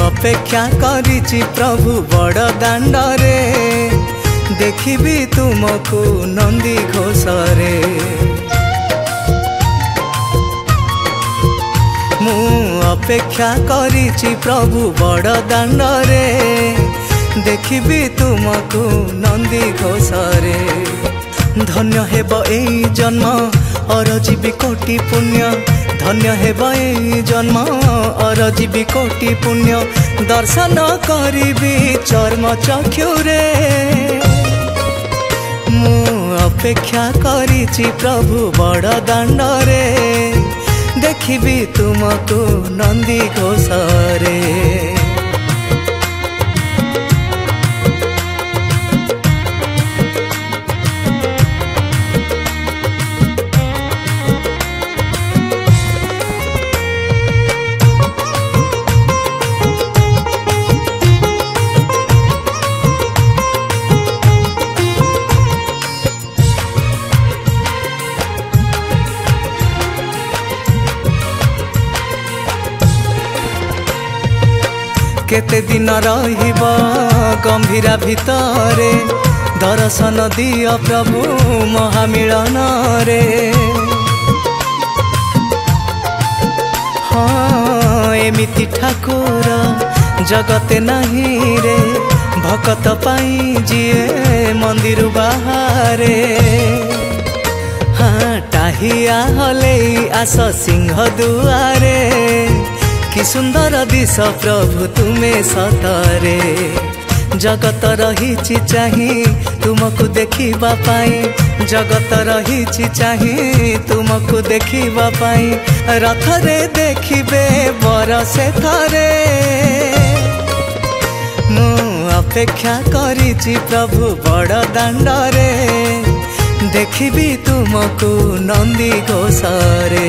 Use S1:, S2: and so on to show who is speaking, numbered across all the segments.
S1: अपेक्षा करिछि प्रभु बड़ दांडरे देखिबी तुमको नंदी घोषरे मु अपेक्षा करिछि प्रभु बड़ दांडरे देखिबी तुमको नंदी घोषरे धन्य हेब एई जन्म और जीवी कोटि पुण्य धन्य हेब एई जन्म और जीवी कोटि पुण्य दर्शन करिबी चर्म चक्षुरे मु अपेक्षा करिछि प्रभु बड़ दांडरे देखिबी तुमको नंदी घोषरे केते दिन रहिब गंभीरा भितरे दर्शन दिय प्रभु महामिलन रे हाँ एमिति ठाकुर जगते नहीं रे भकत पाई जिए मंदिर बाहरे हाँ टाहिया हले आस सिंह दुआरे कि सुंदर दिश प्रभु तुमे सतरे जगत रही चाही तुमको देखिबा पाई जगत रही चाही तुमको देखिबा पाई रथ रे देखिबे बरसे थरे मु अपेक्षा करिछि प्रभु बड़ दांडरे देखिबी तुमको नंदी घोषरे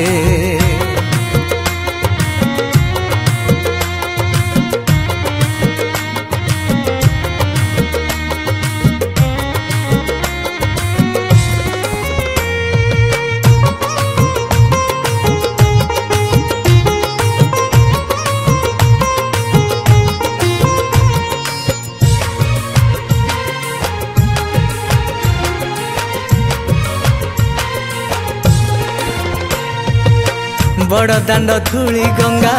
S1: बड़ दांड धूली गंगा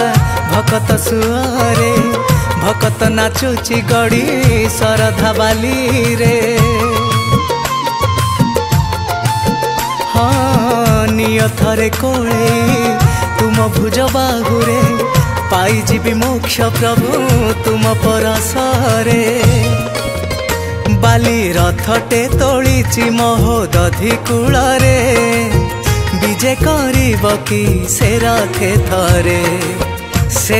S1: भकत सुअरे भकत नाचुची गड़ी सरधा बाली रे हाँ नियथरे कोले तुम भुज बाहुरे पाई जीवी मोक्ष प्रभु तुम परसरे बाली रथटे तोळीची महोदधि कूलरे विजय करिब कि से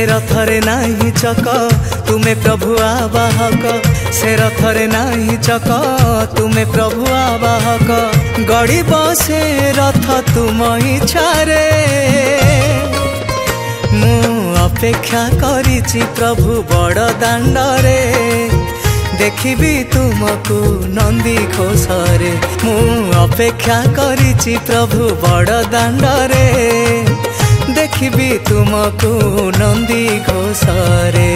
S1: रथे नाही चक तुमे प्रभु आवाहक से रथरे नाही चक तुमे प्रभु आवाहक गड़िब से रथ तुम इच्छारे मु अपेक्षा करिछि प्रभु बड़ दांडरे देखिबी तुमको नंदी घोषरे मु अपेक्षा करिछि प्रभु बड़ दांडरे देखिबी तुमको नंदी घोषरे।